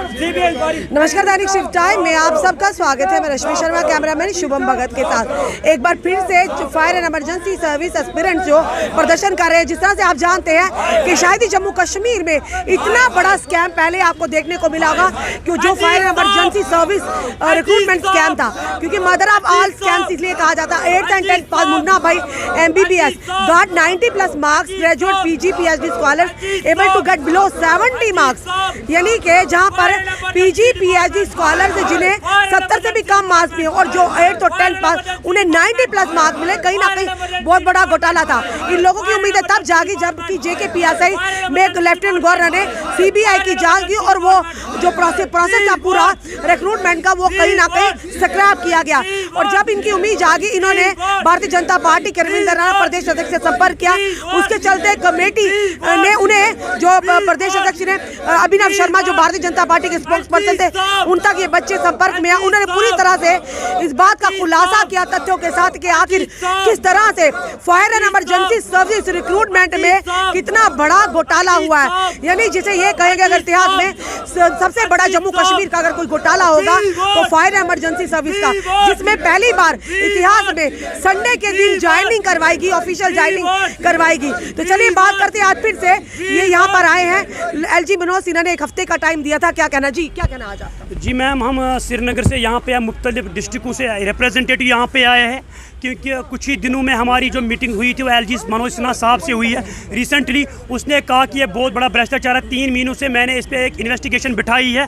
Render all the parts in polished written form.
नमस्कार, दैनिक shift time में आप सबका स्वागत है। मैं रश्मि शर्मा, कैमरामैन शुभम भगत के साथ एक बार फिर से fire and emergency service aspirant जो प्रदर्शन कर रहे हैं। जिस तरह से आप जानते हैं कि शायद ही जम्मू कश्मीर में इतना बड़ा स्कैम पहले आपको देखने को मिला होगा कि जो fire and emergency service recruitment scam था, क्योंकि मदर ऑफ ऑल स्कैम्स इसलिए कहा जाता है। 8th and 10th pass Munna Bhai MBBS got 90+ marks, graduate PG PhD scholars able to get below 70 marks, यानी कि जहां पर PG PhD स्कॉलर्स जिन्हें 70 से भी कम मार्क्स मिले और जो 8th और 10th पास उन्हें 90+ मार्क्स मिले, कहीं ना कहीं बहुत बड़ा घोटाला था। इन लोगों की उम्मीदें तब जागी जबकि JK PSI में एक लेफ्टिनेंट गवर्नर ने CBI की जांच की और वो जो प्रोसेस था पूरा रिक्रूटमेंट का वो कहीं ना कहीं स्क्रैप किया गया। और जब इनकी उम्मीद जागी, इन्होंने भारतीय जनता पार्टी के रविंद्र रैना प्रदेश अध्यक्ष से संपर्क किया। उसके चलते कमेटी ने उन्हें जो प्रदेश अध्यक्ष ने अभिनव शर्मा जो भारतीय जनता पार्टी के स्पोक्स पर्सन थे, उन तक ये बच्चे संपर्क में आए। उन्होंने पूरी तरह से इस बात का खुलासा किया तथ्यों के साथ कि आखिर किस तरह से fire and emergency service recruitment में कितना बड़ा घोटाला हुआ है। यानी जिसे ये कहेंगे अगर इतिहास में सबसे बड़ा जम्मू कश्मीर का अगर कोई घोटाला होगा तो फायर एंड इमरजेंसी सर्विस का, जिसमें पहली बार इतिहास में संडे के दिन ज्वाइनिंग करवाएगी, ऑफिशियल ज्वाइनिंग करवाएगी। तो चलिए बात करते हैं। आज फिर से ये यहाँ पर आए हैं LG मनोज सिन्हा ने एक हफ्ते का टाइम दिया था, क्या कहना जी, क्या कहना आज आपका? जी मैम, हम श्रीनगर से यहाँ पे मुख्तलिफ डिस्ट्रिक्टों से रिप्रेजेंटेटिव यहाँ पे आए हैं, क्योंकि कुछ ही दिनों में हमारी जो मीटिंग हुई थी वो LG मनोज सिन्हा साहब से हुई है रिसेंटली। उसने कहा कि ये बहुत बड़ा भ्रष्टाचार है। 3 महीनों से मैंने इस पर एक इन्वेस्टिगेशन बिठाई है।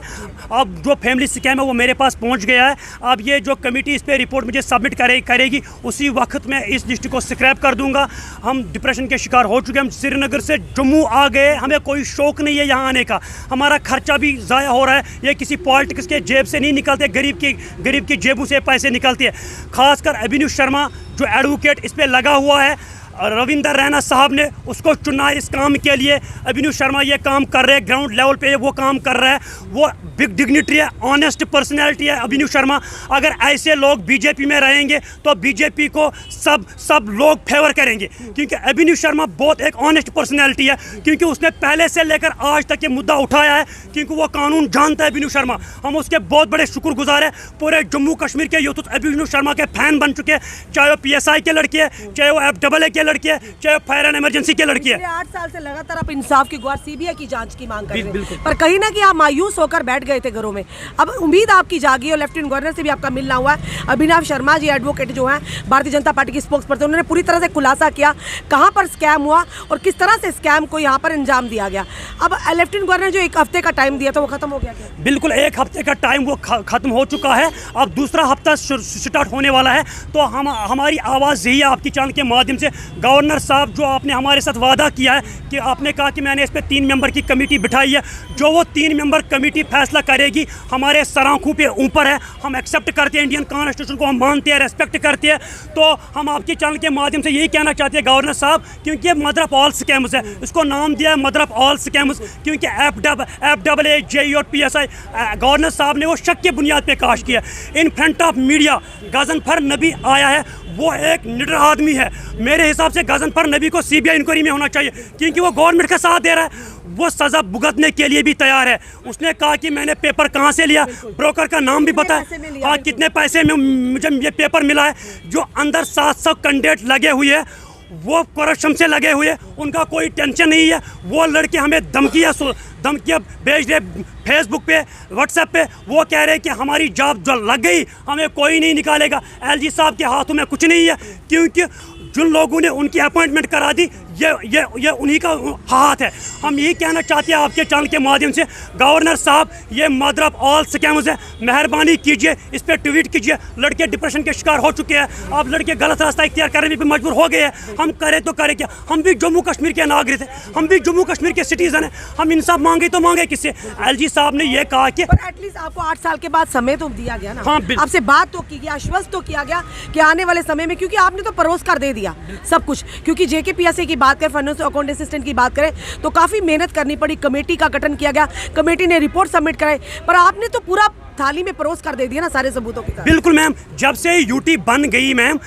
अब जो फैमिली स्कैम है वो मेरे पास पहुँच गया है। अब ये जो कमेटी इस पर रिपोर्ट मुझे सबमिट करेगी, उसी वक्त मैं इस लिस्ट को स्क्रैप कर दूँगा। हम डिप्रेशन के शिकार हो चुके हैं। हम श्रीनगर से जम्मू आ गए, हमें कोई शौक़ नहीं है यहाँ आने का। हमारा खर्चा भी ज़ाया हो रहा है। ये किसी पॉलिटिक्स के जेब से नहीं निकलते, गरीब की जेबों से पैसे निकलते हैं। खासकर अभिनव शर्मा जो एडवोकेट इस पे लगा हुआ है, रविंद्र रैना साहब ने उसको चुना है इस काम के लिए। अभिनव शर्मा ये काम कर रहे हैं, ग्राउंड लेवल पे वो काम कर रहा है। वो बिग डिग्निटरी है, ऑनेस्ट पर्सनैलिटी है अभिनव शर्मा। अगर ऐसे लोग बीजेपी में रहेंगे तो बीजेपी को सब लोग फेवर करेंगे, क्योंकि अभिनव शर्मा बहुत एक ऑनेस्ट पर्सनैलिटी है। क्योंकि उसने पहले से लेकर आज तक ये मुद्दा उठाया है, क्योंकि वो कानून जानता है अभिनव शर्मा। हम उसके बहुत बड़े शुक्रगुजार हैं। पूरे जम्मू कश्मीर के यूथ अभिनव शर्मा के फैन बन चुके हैं, चाहे वो PSI के लड़के हैं, चाहे वो FAA के लड़के हैं, चाहे फायर एंड इमरजेंसी के लड़के हैं। 8 साल से लगातार आप इंसाफ की गुहार, CBI की जांच की मांग कर रहे हैं, पर कहीं ना कहीं आप मायूस होकर बैठ गए थे घरों में। अब उम्मीद आपकी जागी और लेफ्टिनेंट गवर्नर से भी आपका मिलना हुआ है। अभिनव शर्मा जी एडवोकेट जो हैं भारतीय जनता पार्टी की स्पोक्स पर्सन, उन्होंने पूरी तरह से खुलासा किया कहां पर स्कैम हुआ और किस तरह से स्कैम को यहां पर अंजाम दिया गया। अब लेफ्टिनेंट गवर्नर जो 1 हफ्ते का टाइम दिया था वो खत्म हो गया क्या? बिल्कुल, 1 हफ्ते का टाइम वो खत्म हो चुका है। अब दूसरा हफ्ता स्टार्ट होने वाला है। तो हमारी आवाज़ यही है आपकी चैनल के माध्यम से, गवर्नर साहब जो आपने हमारे साथ वादा किया है कि आपने कहा कि मैंने इस पर 3 मेंबर की कमेटी बिठाई है, जो वो 3 मेंबर कमेटी फैसला करेगी हमारे सराखों पे ऊपर है। हम एक्सेप्ट करते हैं इंडियन कॉन्स्टिट्यूशन को, हम मानते हैं, रेस्पेक्ट करते हैं। तो हम आपके चैनल के माध्यम से यही कहना चाहते हैं गवर्नर साहब, क्योंकि ये मदर ऑफ ऑल स्कैम्स है, इसको नाम दिया है मदर ऑफ ऑल स्कैम्स, क्योंकि FAA JE और PSI गवर्नर साहब ने वो शक की बुनियाद पे काश किया। In front of media Ghazanfar नबी आया है, वो एक निडर आदमी है। मेरे हिसाब से गजनफर नबी को CBI इंक्वायरी में होना चाहिए, क्योंकि वो गवर्नमेंट का साथ दे रहा है। वो सज़ा भुगतने के लिए भी तैयार है। उसने कहा कि मैंने पेपर कहाँ से लिया, ब्रोकर का नाम भी बताया, हाँ कितने पैसे में मुझे ये पेपर मिला है। जो अंदर 700 कैंडिडेट लगे हुए हैं वो करप्शन से लगे हुए, उनका कोई टेंशन नहीं है। वो लड़के हमें धमकियाँ भेज रहे फेसबुक पे, व्हाट्सएप पे। वो कह रहे हैं कि हमारी जॉब जो लग गई हमें कोई नहीं निकालेगा। LG साहब के हाथों में कुछ नहीं है, क्योंकि जिन लोगों ने उनकी अपॉइंटमेंट करा दी ये उन्हीं का हाथ है। हम यही कहना चाहते हैं आपके चैनल के माध्यम से, गवर्नर साहब ये मदर ऑफ ऑल स्कैम्स है, मेहरबानी कीजिए इस पर ट्वीट कीजिए। लड़के डिप्रेशन के शिकार हो चुके हैं, अब लड़के गलत रास्ता इख्तियार करने पर मजबूर हो गए हैं। हम करें तो करें क्या? हम भी जम्मू कश्मीर के नागरिक हैं, हम भी जम्मू कश्मीर के सिटीजन हैं। हम इंसाफ मांगे तो मांगे किससे? LG साहब ने यह कहा कि एटलीस्ट आपको 8 साल के बाद समय तो दिया गया ना। हाँ, आपसे बात तो की गई, आश्वस्त तो किया गया कि आने वाले समय में, क्योंकि आपने तो परोस कर दे दिया सब कुछ। क्योंकि JK PSI की बात करें, फाइनेंस अकाउंट असिस्टेंट की बात करें तो काफ़ी मेहनत करनी पड़ी, कमेटी का गठन किया गया, कमेटी ने रिपोर्ट सबमिट कराई, पर आपने तो पूरा थाली में परोस कर दे दिया ना सारे सबूतों के साथ। बिल्कुल मैम, जब से UT बन गई मैम,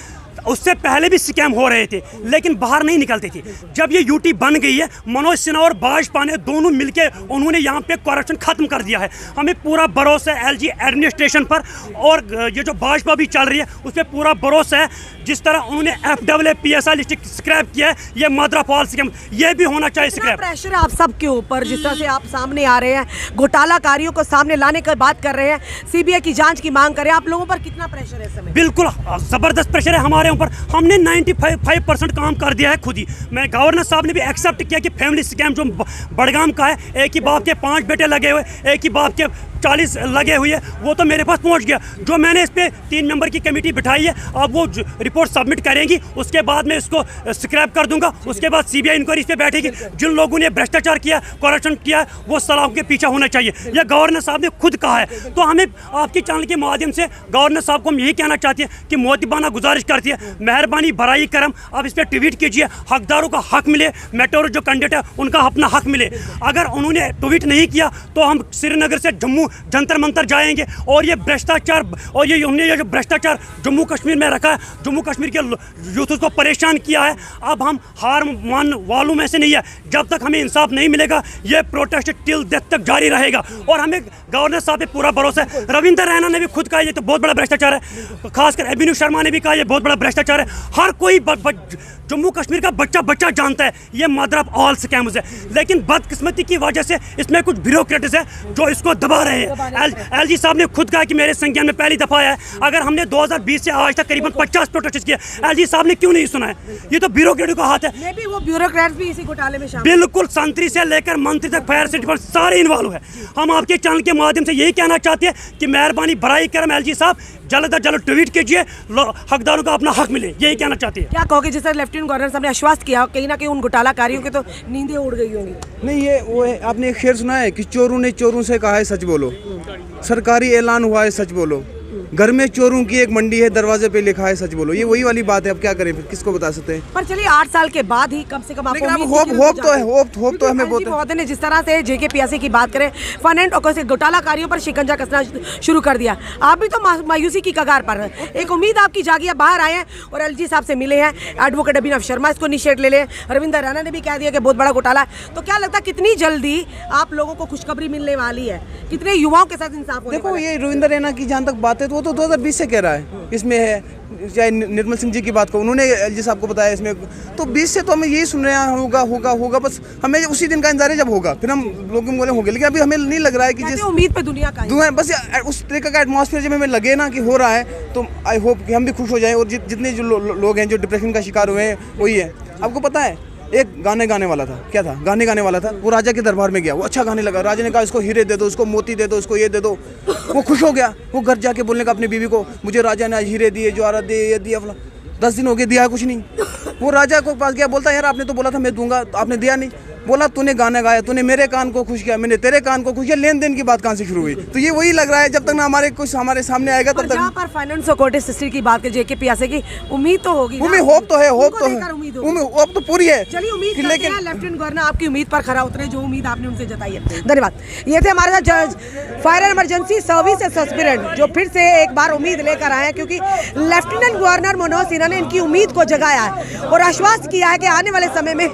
उससे पहले भी स्कैम हो रहे थे लेकिन बाहर नहीं निकलते थे। जब ये यूटी बन गई है, मनोज सिन्हा और भाजपा ने दोनों मिलके उन्होंने यहाँ पे करप्शन खत्म कर दिया है। हमें पूरा भरोसा है एलजी एडमिनिस्ट्रेशन पर, और ये जो भाजपा भी चल रही है उस पर पूरा भरोसा है। जिस तरह उन्होंने FAA लिस्ट स्क्रैप किया है, ये मदरा फॉल स्कैम ये भी होना चाहिए स्क्रैप। प्रेशर आप सबके ऊपर, जिस तरह से आप सामने आ रहे हैं, घोटालाकारियों को सामने लाने की बात कर रहे हैं, सीबीआई की जांच की मांग कर रहे हैं, आप लोगों पर कितना प्रेशर है इस समय? बिल्कुल जबरदस्त प्रेशर है हमारे ऊपर। हमने 95% काम कर दिया है खुद ही। मैं गवर्नर साहब ने भी एक्सेप्ट किया कि फैमिली स्कैम जो बड़गाम का है, एक ही बाप के 5 बेटे लगे हुए, एक ही बाप के 40 लगे हुए, वो तो मेरे पास पहुंच गया। जो मैंने इस पे 3 मेंबर की कमेटी बिठाई है, अब वो रिपोर्ट सबमिट करेंगी, उसके बाद मैं इसको स्क्रैप कर दूंगा। उसके बाद सीबीआई इंक्वायरी इस पे बैठेगी। जिन लोगों ने भ्रष्टाचार किया, करप्शन किया, वो सलाह के पीछे होना चाहिए। यह गवर्नर साहब ने खुद कहा है। तो हमें आपके चैनल के माध्यम से गवर्नर साहब को हम यही कहना चाहते हैं कि मोहब्बाना गुजारिश करती है, मेहरबानी बराई करम आप इस पर ट्वीट कीजिए, हकदारों का हक मिले, मेट्रो जो कैंडिडेट है उनका अपना हक मिले। अगर उन्होंने ट्वीट नहीं किया तो हम श्रीनगर से जम्मू जंतर मंतर जाएंगे। और ये भ्रष्टाचार, और ये जो भ्रष्टाचार जम्मू कश्मीर में रखा है, जम्मू कश्मीर के यूथ को परेशान किया है, अब हम हार मान वालों में से नहीं है। जब तक हमें इंसाफ नहीं मिलेगा ये प्रोटेस्ट टिल डेथ तक जारी रहेगा। और हमें गवर्नर साहब पे पूरा भरोसा है। रविंद्र रैना ने भी खुद कहा ये तो बहुत बड़ा भ्रष्टाचार है, खासकर अभिनव शर्मा ने भी कहा ये बहुत बड़ा भ्रष्टाचार है। हर कोई जम्मू कश्मीर का बच्चा जानता है ये मदर ऑफ ऑल स्कैम्स है। लेकिन बदकिस्मती की वजह से इसमें कुछ ब्यूरोक्रेट्स है जो इसको दबा रहे हैं। एलजी साहब ने खुद कहा कि मेरे संज्ञान में पहली दफा है। अगर हमने 2020 से आज तक करीबन 50 प्रोटेस्ट किए, एलजी साहब ने क्यों नहीं सुना है? ये तो ब्यूरोक्रेट का हाथ है। मे भी वो ब्यूरोक्रेट्स भी इसी घोटाले में शामिल। बिल्कुल, संतरी से लेकर मंत्री तक, फायर सेफ्टी पर सारे इन्वॉल्व है। हम आपके चैनल के माध्यम से यही कहना चाहते हैं कि मेहरबानी बराई करम एलजी साहब जल्द अज जल्द ट्वीट कीजिए, हकदारों का अपना हक मिले, यही कहना चाहते हैं। क्या कहोगे, जिस तरह लेफ्टिनेंट गवर्नर साहब ने आश्वस्त किया, कहीं ना कहीं उन घोटालाकारियों की तो नींदें उड़ गई होंगी? नहीं, ये वो है, आपने एक शेर सुना है कि चोरों ने चोरों से कहा है सच बोलो, सरकारी ऐलान हुआ है सच बोलो, घर में चोरों की एक मंडी है, दरवाजे पे लिखा है सच बोलो। ये वही वाली बात है। अब क्या करें, फिर किसको बता सकते हैं? पर चलिए 8 साल के बाद ही कम से कम आपको होप तो है, होप तो हमें बहुत महोदय ने जिस तरह से JKPSC की बात करें, फन एंड घोटालाकारियों पर शिकंजा कसना शुरू कर दिया। आप भी तो मायूसी की कगार पर हैं। एक उम्मीद आपकी जागी, आप बाहर आए हैं और एलजी साहब से मिले हैं, एडवोकेट अभिनव शर्मा इसको इनिशिएट ले लें, रविंद्र रैना ने भी कह दिया कि बहुत बड़ा घोटाला। तो क्या लगता है कितनी जल्दी आप लोगों को खुशखबरी मिलने वाली है? कितने युवाओं के साथ इंसाफ होने देखो, ये रविंद्र रैना की जहाँ तक बात है तो वो तो 2020 से कह रहा है। इसमें है, चाहे निर्मल सिंह जी की बात को उन्होंने एलजी साहब को बताया, इसमें तो 20 से तो हमें यही सुन रहे हैं, होगा। बस हमें उसी दिन का इंतजार है जब होगा, फिर हम लोग बोले होंगे। लेकिन अभी हमें नहीं लग रहा है कि जिस उम्मीद पे दुनिया का बस उस तरीके का एटमॉस्फेयर जब हमें लगे ना कि हो रहा है, तो आई होप कि हम भी खुश हो जाएं। और जितने जो लोग हैं जो डिप्रेशन का शिकार हुए हैं वही है। आपको पता है, एक गाने वाला था, क्या था, गाने वाला था, वो राजा के दरबार में गया, वो अच्छा गाने लगा। राजा ने कहा इसको हीरे दे दो, इसको मोती दे दो, इसको ये दे दो। वो खुश हो गया। वो घर जाके बोलने का अपनी बीवी को, मुझे राजा ने आज हीरे दिए, ज्वारा दिए, ये दिया, 10 दिन हो गए, दिया कुछ नहीं। वो राजा को पास गया, बोलता यार आपने तो बोला था मैं दूंगा, तो आपने दिया नहीं। बोला तूने गाना गाया, तूने मेरे कान को खुश किया, मैंने तेरे कान को खुश किया। लेन देन की बात कहाँ से शुरू हुई? तो ये वही लग रहा है, जब तक ना हमारे कुछ हमारे सामने आएगा तब तक। जहाँ पर फाइनेंस और कोर्ट सिस्टर की बात करें, JKPSC की उम्मीद तो होगी, होप तो है, होप तो पूरी है। चलिए उम्मीद करते हैं लेफ्टिनेंट गवर्नर आपकी उम्मीद पर खरा उतरे, जो उम्मीद आपने उनसे जताई है। धन्यवाद। ये थे हमारे साथ जज fire and emergency services aspirant, जो फिर से एक बार उम्मीद लेकर आए हैं, क्योंकि लेफ्टिनेंट गवर्नर मनोज सिन्हा ने इनकी उम्मीद को जगाया है और आश्वस्त किया है कि आने वाले समय में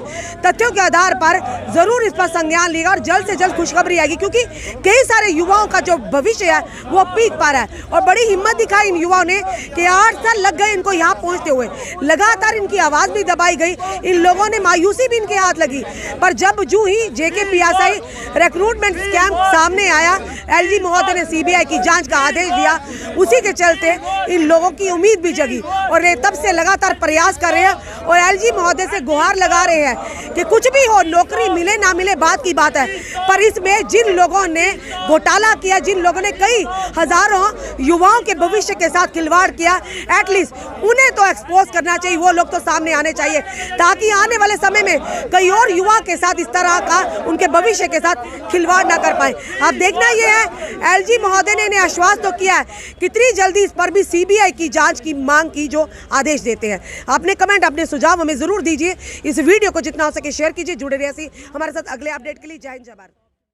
तथ्यों के आधार पर जरूर इस पर संज्ञान लेगा और जल्द से जल्द खुशखबरी आएगी। क्योंकि कई सारे युवाओं का जो भविष्य है वो पीक पर है और बड़ी हिम्मत दिखाई इन युवाओं ने कि 8 साल लग गए इनको यहाँ पहुँचते हुए। लगातार इनकी आवाज़ भी दबाई गई, इन लोगों ने मायूसी भी इनके हाथ लगी। पर जब जो ही JKPSC रिक्रूटमेंट स्कैम सामने आया, LG महोदय ने CBI की जांच का आदेश दिया, उसी के चलते इन लोगों की उम्मीद भी जगी और ये तब से लगातार प्रयास कर रहे हैं और LG महोदय से गुहार लगा रहे हैं कि कुछ भी हो, नौकरी मिले ना मिले बात की बात है, पर इसमें जिन लोगों ने घोटाला किया, जिन लोगों ने कई हजारों युवाओं के भविष्य के साथ खिलवाड़ किया, एटलीस्ट उन्हें तो एक्सपोज करना चाहिए। वो लोग तो सामने आने चाहिए ताकि आने वाले समय में कई और युवा के साथ इस तरह का उनके भविष्य के साथ खिलवाड़ ना कर पाए। अब देखना ये है, LG महोदय ने इन्हें आश्वस्त तो किया है, कितनी जल्दी इस पर भी CBI की जांच की मांग की जो आदेश देते हैं। अपने कमेंट, अपने सुझाव हमें जरूर दीजिए। इस वीडियो को जितना हो सके शेयर कीजिए। जुड़े रहिए हमारे साथ अगले अपडेट के लिए। जय हिंद, जय भारत।